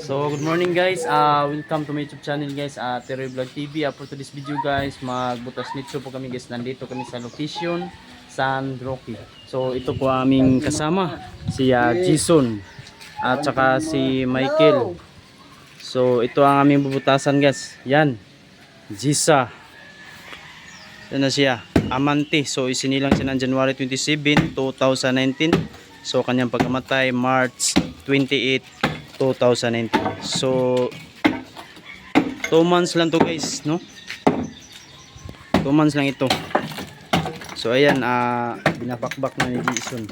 So good morning guys, welcome to my YouTube channel guys, Teroy Vlog TV. For today's video guys, magbutas nito po kami guys, nandito kami sa location San Roque. So ito po aming kasama, si Jason at saka si Michael. So ito ang aming bubutasan guys, yan, Jisa. Yan na siya, Amante. So isinilang siya ng January 27, 2019. So kanyang pagkamatay March 28, 2019. So 2 months lang to guys, no? 2 months lang ito. So ayan, binabakbak na ni Jason.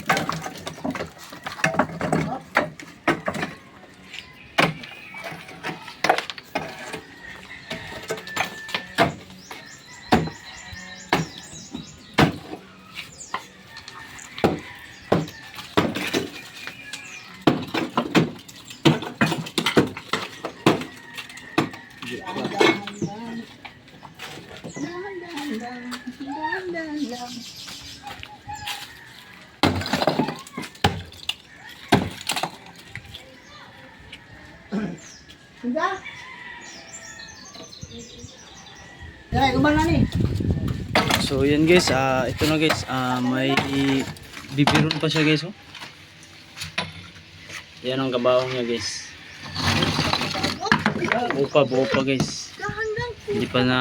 So yan guys, ito na guys, may bibiron pa siya guys, oh. Yan ang kabaong niya guys. Buo pa guys. Hindi pa na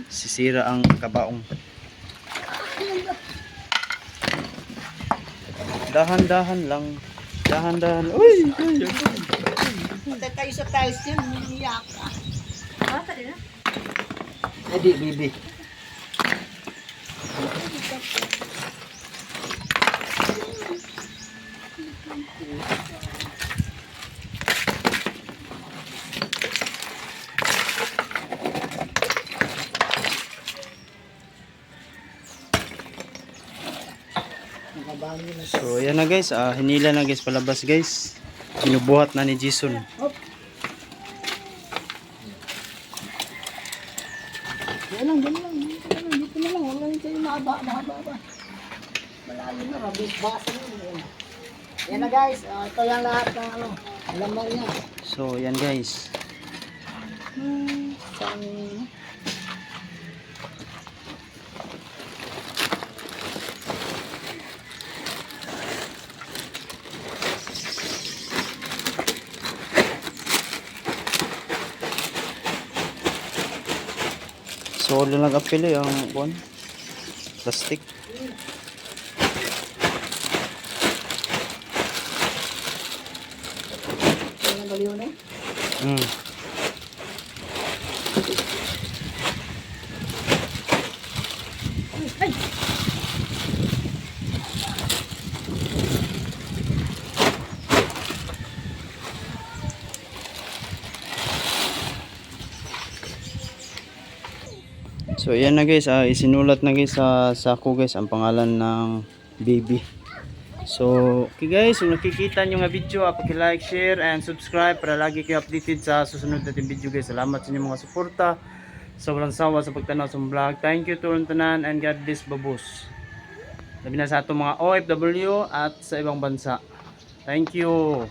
sisira ang kabaong. Dahan-dahan lang. Dahan-dahan. Uy! Punta tayo sa tiles yan, umiiyak ka. Bata din na. Hindi, bibi. So ayan na guys, hinila na guys palabas guys. Binubuhat na ni Jason. Yan lang. Dito na lang. Wala yung tayo mahaba. Malalim na, rabis basa na. Yan na guys, ito yung lahat ng laman niya. So ayan guys. So wala lang apili ang bon plastic. Yan ang baliw na. So ayan na guys, isinulat na guys sa sako guys ang pangalan ng baby. So okay guys, kung nakikita nyo nga video, paki-like, share and subscribe para lagi kayo updated sa susunod natin video guys. Salamat sa inyong mga suporta sa walang sawa sa pagtanaw sa vlog. Thank you to tanan and God bless babos. Labi na sa atong mga OFW at sa ibang bansa. Thank you.